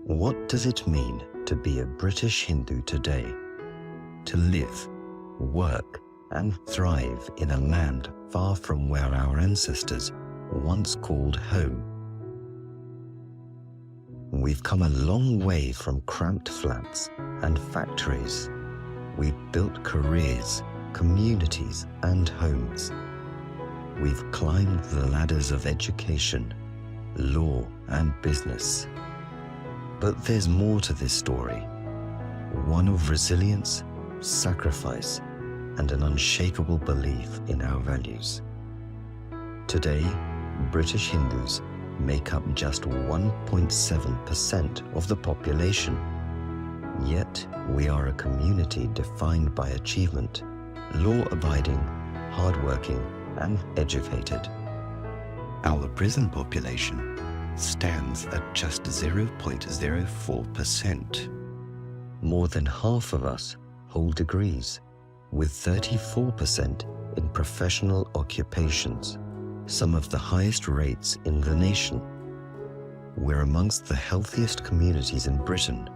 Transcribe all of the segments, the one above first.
What does it mean to be a British Hindu today? To live, work, and thrive in a land far from where our ancestors once called home. We've come a long way from cramped flats and factories. We've built careers, communities, and homes. We've climbed the ladders of education, law, and business. But there's more to this story, one of resilience, sacrifice, and an unshakable belief in our values. Today, British Hindus make up just 1.7% of the population. Yet, we are a community defined by achievement, law-abiding, hardworking, and educated. Our prison population stands at just 0.04%. More than half of us hold degrees, with 34% in professional occupations, some of the highest rates in the nation. We're amongst the healthiest communities in Britain,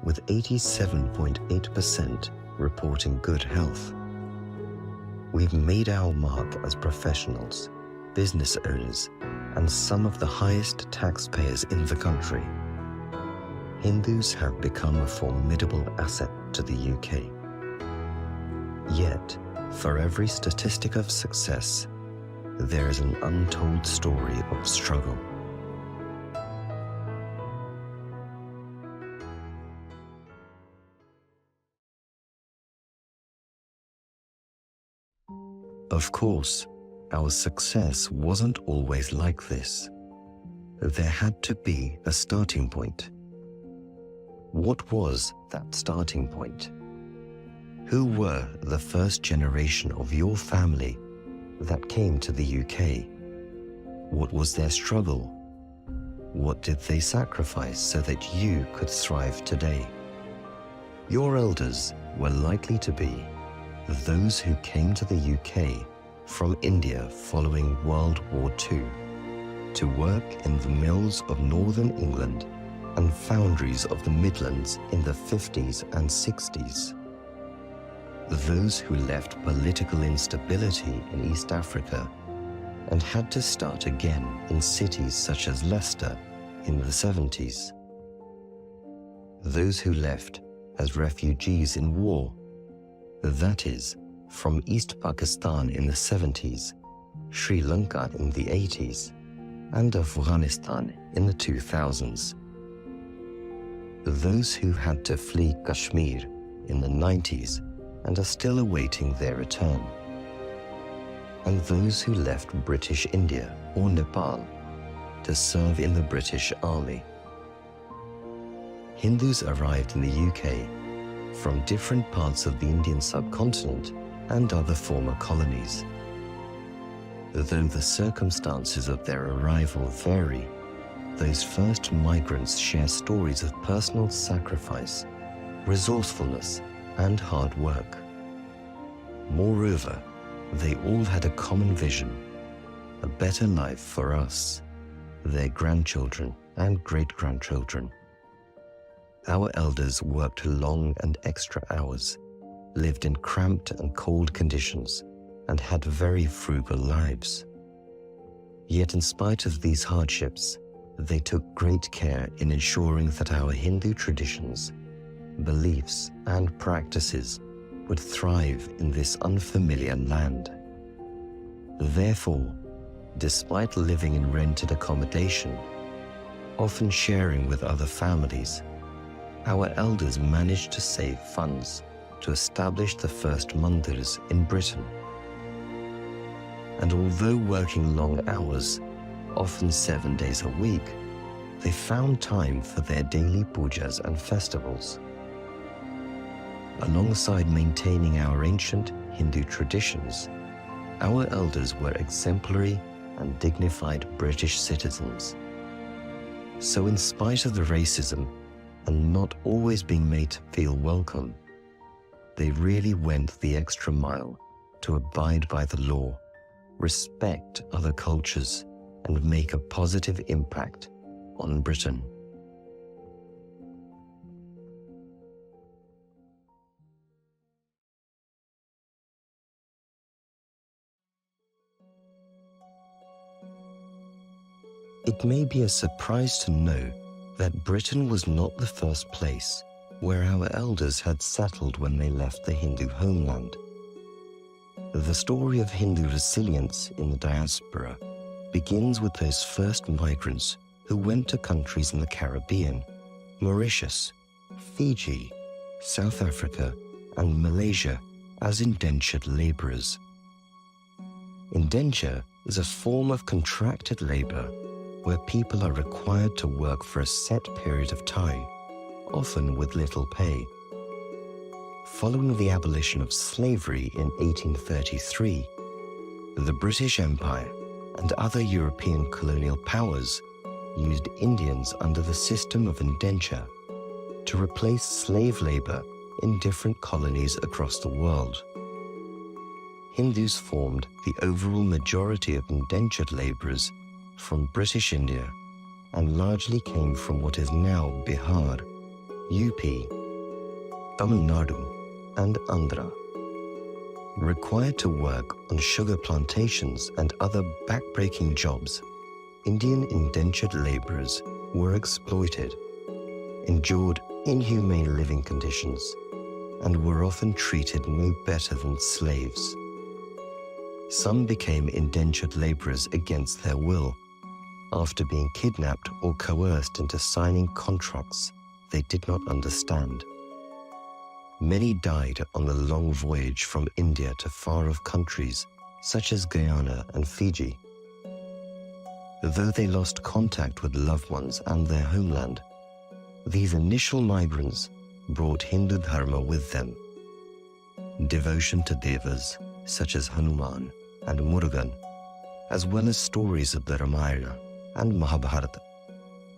with 87.8% reporting good health. We've made our mark as professionals, business owners, and some of the highest taxpayers in the country. Hindus have become a formidable asset to the UK. Yet, for every statistic of success, there is an untold story of struggle. Of course, our success wasn't always like this. There had to be a starting point. What was that starting point? Who were the first generation of your family that came to the UK? What was their struggle? What did they sacrifice so that you could thrive today? Your elders were likely to be those who came to the UK from India following World War II to work in the mills of northern England and foundries of the Midlands in the 50s and 60s. Those who left political instability in East Africa and had to start again in cities such as Leicester in the 70s. Those who left as refugees in war, that is, from East Pakistan in the 70s, Sri Lanka in the 80s, and Afghanistan in the 2000s. Those who had to flee Kashmir in the 90s and are still awaiting their return. And those who left British India or Nepal to serve in the British Army. Hindus arrived in the UK from different parts of the Indian subcontinent and other former colonies. Though the circumstances of their arrival vary, those first migrants share stories of personal sacrifice, resourcefulness, and hard work. Moreover, they all had a common vision, a better life for us, their grandchildren and great-grandchildren. Our elders worked long and extra hours, lived in cramped and cold conditions, and had very frugal lives. Yet in spite of these hardships, they took great care in ensuring that our Hindu traditions, beliefs, and practices would thrive in this unfamiliar land. Therefore, despite living in rented accommodation, often sharing with other families, our elders managed to save funds to establish the first mandirs in Britain. And although working long hours, often 7 days a week, they found time for their daily pujas and festivals. Alongside maintaining our ancient Hindu traditions, our elders were exemplary and dignified British citizens. So in spite of the racism and not always being made to feel welcome, they really went the extra mile to abide by the law, respect other cultures, and make a positive impact on Britain. may be a surprise to know that Britain was not the first place where our elders had settled when they left the Hindu homeland. The story of Hindu resilience in the diaspora begins with those first migrants who went to countries in the Caribbean, Mauritius, Fiji, South Africa, and Malaysia as indentured laborers. Indenture is a form of contracted labor where people are required to work for a set period of time, often with little pay. Following the abolition of slavery in 1833, the British Empire and other European colonial powers used Indians under the system of indenture to replace slave labor in different colonies across the world. Hindus formed the overall majority of indentured laborers from British India and largely came from what is now Bihar, UP, Tamil Nadu, and Andhra. Required to work on sugar plantations and other backbreaking jobs, Indian indentured laborers were exploited, endured inhumane living conditions, and were often treated no better than slaves. Some became indentured laborers against their will, after being kidnapped or coerced into signing contracts they did not understand. Many died on the long voyage from India to far-off countries such as Guyana and Fiji. Though they lost contact with loved ones and their homeland, these initial migrants brought Hindu dharma with them. Devotion to devas such as Hanuman and Murugan, as well as stories of the Ramayana and Mahabharata,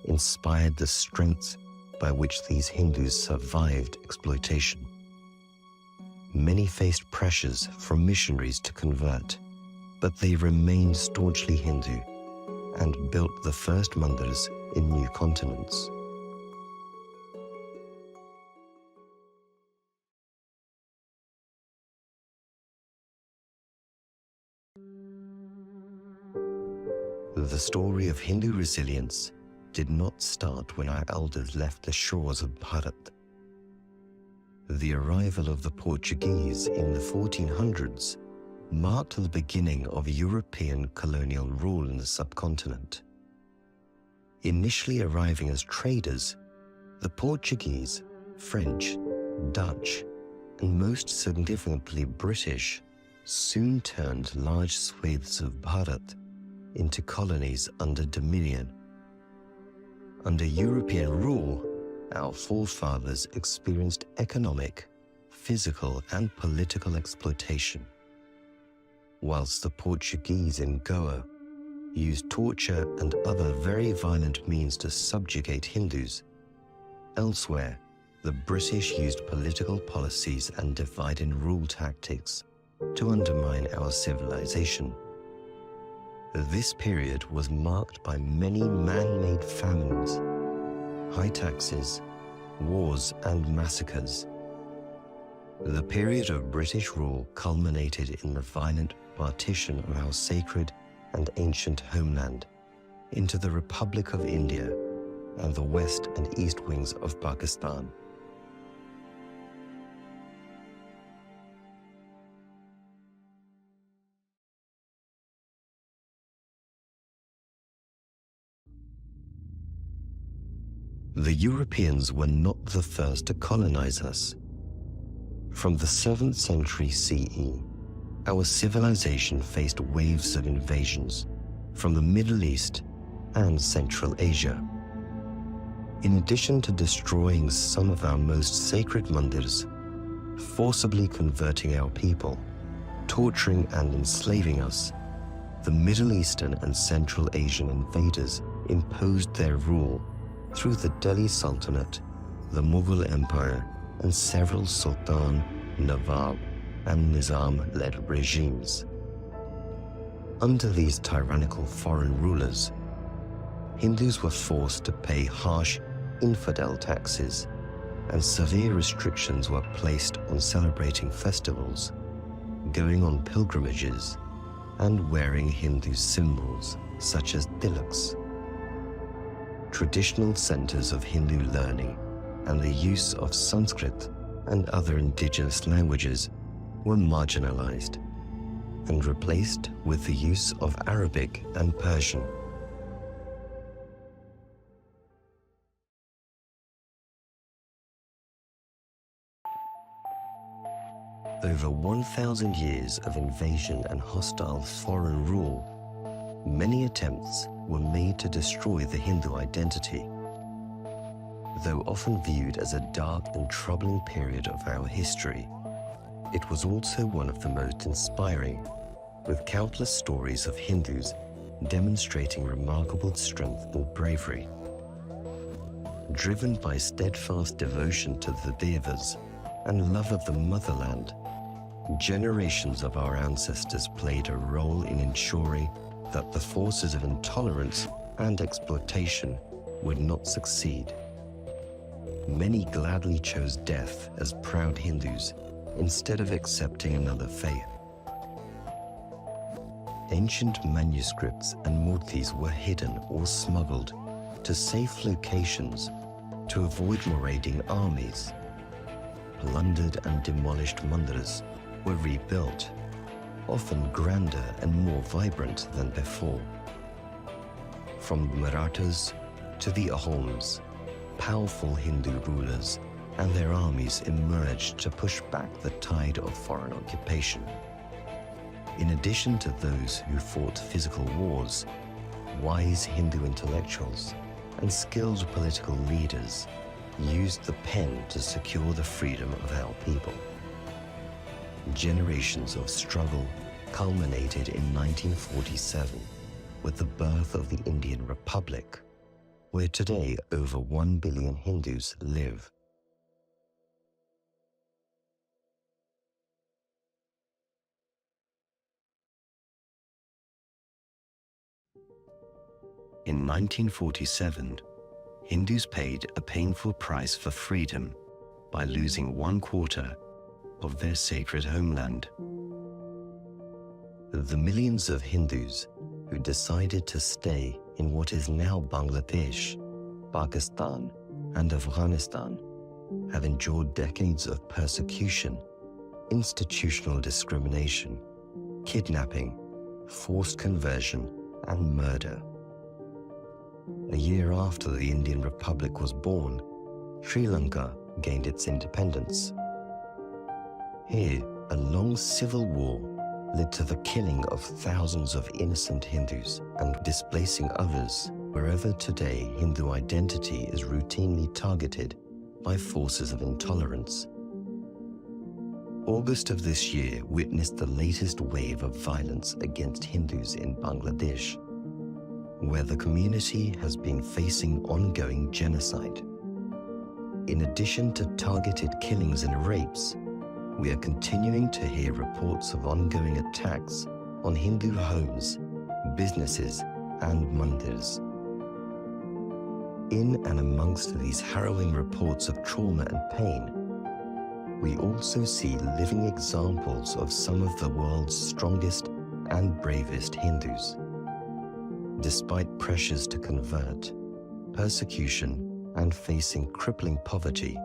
inspired the strength by which these Hindus survived exploitation. Many faced pressures from missionaries to convert, but they remained staunchly Hindu and built the first mandirs in new continents. The story of Hindu resilience did not start when our elders left the shores of Bharat. The arrival of the Portuguese in the 1400s marked the beginning of European colonial rule in the subcontinent. Initially arriving as traders, the Portuguese, French, Dutch, and most significantly British soon turned large swathes of Bharat into colonies under dominion. Under European rule, our forefathers experienced economic, physical, and political exploitation, whilst the Portuguese in Goa used torture and other very violent means to subjugate Hindus. Elsewhere, the British used political policies and divide and rule tactics to undermine our civilization. This period was marked by many man-made famines, high taxes, wars, and massacres. The period of British rule culminated in the violent partition of our sacred and ancient homeland into the Republic of India and the west and east wings of Pakistan. The Europeans were not the first to colonize us. From the 7th century CE, our civilization faced waves of invasions from the Middle East and Central Asia. In addition to destroying some of our most sacred mandirs, forcibly converting our people, torturing and enslaving us, the Middle Eastern and Central Asian invaders imposed their rule through the Delhi Sultanate, the Mughal Empire, and several Sultan, Nawab, and Nizam-led regimes. Under these tyrannical foreign rulers, Hindus were forced to pay harsh infidel taxes, and severe restrictions were placed on celebrating festivals, going on pilgrimages, and wearing Hindu symbols such as tilaks. traditional centers of Hindu learning and the use of Sanskrit and other indigenous languages were marginalized and replaced with the use of Arabic and Persian. Over 1,000 years of invasion and hostile foreign rule, many attempts were made to destroy the Hindu identity. Though often viewed as a dark and troubling period of our history, it was also one of the most inspiring, with countless stories of Hindus demonstrating remarkable strength and bravery. Driven by steadfast devotion to the Devas and love of the motherland, generations of our ancestors played a role in ensuring that the forces of intolerance and exploitation would not succeed. Many gladly chose death as proud Hindus instead of accepting another faith. Ancient manuscripts and murtis were hidden or smuggled to safe locations to avoid marauding armies. Plundered and demolished mandirs were rebuilt, often grander and more vibrant than before. From the Marathas to the Ahoms, powerful Hindu rulers and their armies emerged to push back the tide of foreign occupation. In addition to those who fought physical wars, wise Hindu intellectuals and skilled political leaders used the pen to secure the freedom of our people. Generations of struggle culminated in 1947 with the birth of the Indian Republic, where today over 1 billion Hindus live. In 1947, Hindus paid a painful price for freedom by losing 1/4 of their sacred homeland. The millions of Hindus who decided to stay in what is now Bangladesh, Pakistan, and Afghanistan have endured decades of persecution, institutional discrimination, kidnapping, forced conversion, and murder. A year after the Indian Republic was born, Sri Lanka gained its independence. Here, a long civil war led to the killing of thousands of innocent Hindus and displacing others, wherever today Hindu identity is routinely targeted by forces of intolerance. August of this year witnessed the latest wave of violence against Hindus in Bangladesh, where the community has been facing ongoing genocide. In addition to targeted killings and rapes, we are continuing to hear reports of ongoing attacks on Hindu homes, businesses, and mandirs. In and amongst these harrowing reports of trauma and pain, we also see living examples of some of the world's strongest and bravest Hindus. Despite pressures to convert, persecution, and facing crippling poverty,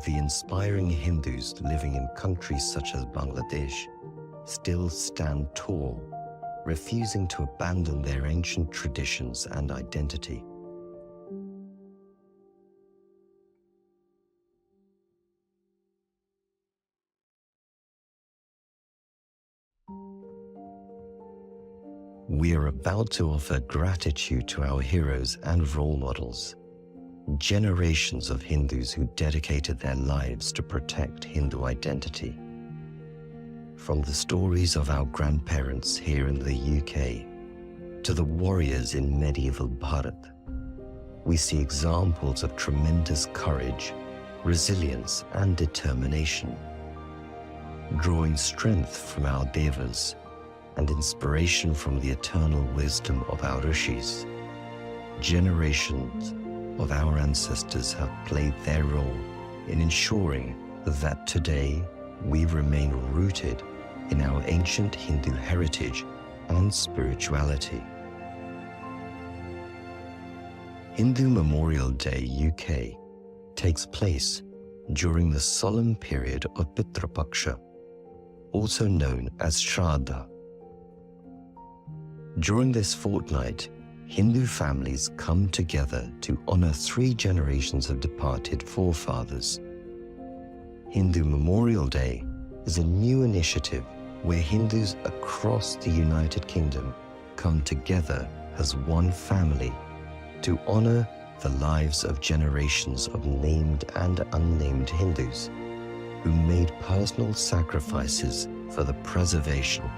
the inspiring Hindus living in countries such as Bangladesh still stand tall, refusing to abandon their ancient traditions and identity. We are about to offer gratitude to our heroes and role models, generations of Hindus who dedicated their lives to protect Hindu identity. From the stories of our grandparents here in the UK to the warriors in medieval Bharat, we see examples of tremendous courage, resilience, and determination. Drawing strength from our Devas and inspiration from the eternal wisdom of our Rishis, generations of our ancestors have played their role in ensuring that today we remain rooted in our ancient Hindu heritage and spirituality. Hindu Memorial Day UK takes place during the solemn period of Pitra Paksha, also known as Shraddha. During this fortnight, Hindu families come together to honor 3 generations of departed forefathers. Hindu Memorial Day is a new initiative where Hindus across the United Kingdom come together as one family to honor the lives of generations of named and unnamed Hindus who made personal sacrifices for the preservation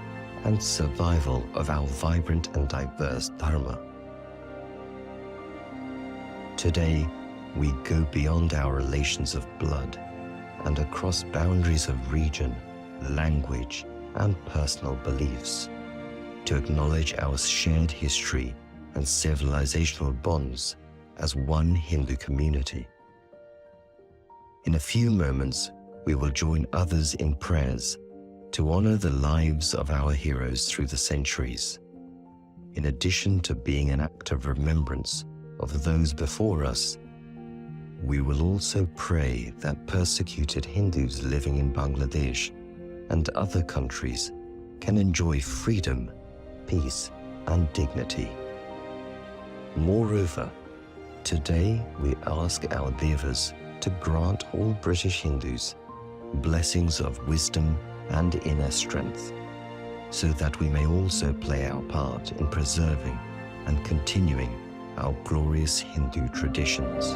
and survival of our vibrant and diverse Dharma. Today, we go beyond our relations of blood and across boundaries of region, language, and personal beliefs to acknowledge our shared history and civilizational bonds as one Hindu community. In a few moments, we will join others in prayers to honor the lives of our heroes through the centuries, in addition to being an act of remembrance of those before us. We will also pray that persecuted Hindus living in Bangladesh and other countries can enjoy freedom, peace, and dignity. Moreover, today we ask our Devas to grant all British Hindus blessings of wisdom and inner strength, so that we may also play our part in preserving and continuing our glorious Hindu traditions.